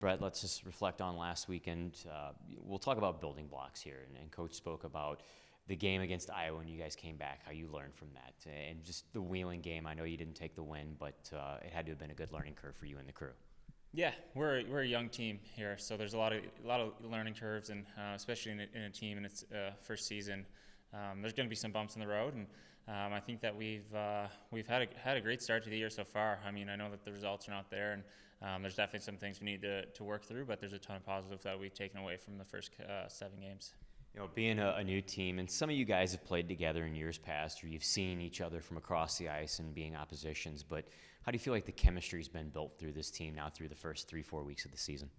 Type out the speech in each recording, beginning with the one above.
Brett, let's just reflect on last weekend. We'll talk about building blocks here, and Coach spoke about the game against Iowa when you guys came back, how you learned from that, and just the Wheeling game. I know you didn't take the win, but it had to have been a good learning curve for you and the crew. Yeah, we're a young team here, so there's a lot of learning curves, and especially in a team in its first season, there's going to be some bumps in the road, and I think that we've had a great start to the year so far. I mean, I know that the results are not there, and there's definitely some things we need to work through, but there's a ton of positives that we've taken away from the first 7 games. You know, being a new team, and some of you guys have played together in years past, or you've seen each other from across the ice and being oppositions, but how do you feel like the chemistry's been built through this team now through the first 3-4 weeks of the season?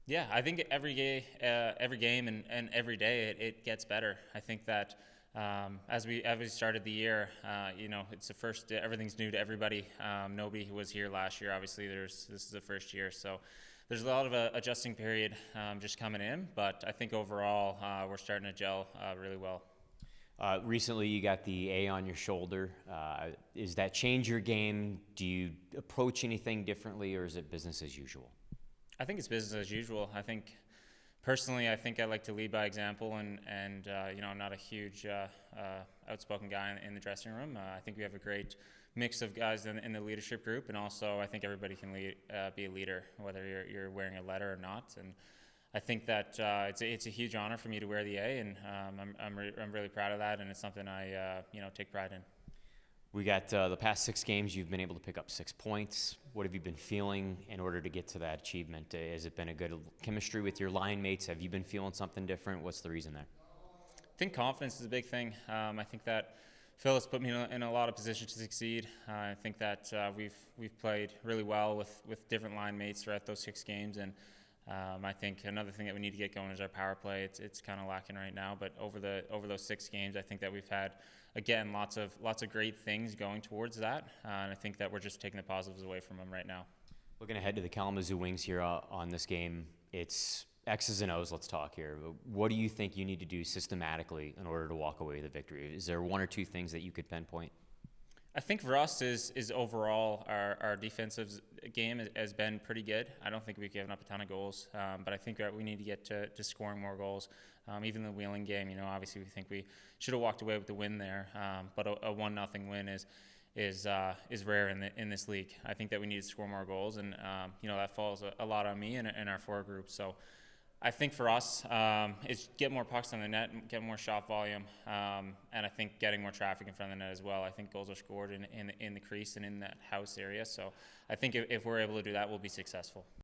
Yeah, I think every game and every day it gets better. I think that as we started the year, it's the first. Everything's new to everybody. Nobody was here last year. Obviously, this is the first year, so there's a lot of adjusting period just coming in. But I think overall we're starting to gel really well. Recently, you got the A on your shoulder. Is that change your game? Do you approach anything differently, or is it business as usual? I think it's business as usual. Personally, I think I like to lead by example, and I'm not a huge outspoken guy in the dressing room. I think we have a great mix of guys in the leadership group, and also I think everybody can be a leader, whether you're wearing a letter or not. And I think that it's a huge honor for me to wear the A, and I'm really proud of that, and it's something I take pride in. We got the past 6 games, you've been able to pick up 6 points. What have you been feeling in order to get to that achievement? Has it been a good chemistry with your line mates? Have you been feeling something different? What's the reason there? I think confidence is a big thing. I think that Phil has put me in a lot of positions to succeed. I think that we've played really well with different line mates throughout those 6 games, and I think another thing that we need to get going is our power play. It's kind of lacking right now, but over those 6 games, I think that we've had, again, lots of great things going towards that, and I think that we're just taking the positives away from them right now. Looking ahead to the Kalamazoo Wings here on this game, it's X's and O's. Let's talk here. What do you think you need to do systematically in order to walk away with a victory? Is there 1 or 2 things that you could pinpoint? I think for us is overall our defensive game has been pretty good. I don't think we've given up a ton of goals, but I think that we need to get to scoring more goals. Even the Wheeling game, obviously we think we should have walked away with the win there, but a 1-0 win is rare in this league. I think that we need to score more goals, and that falls a lot on me and our forward group. So I think for us, it's get more pucks on the net, get more shot volume, and I think getting more traffic in front of the net as well. I think goals are scored in the crease and in that house area. So I think if we're able to do that, we'll be successful.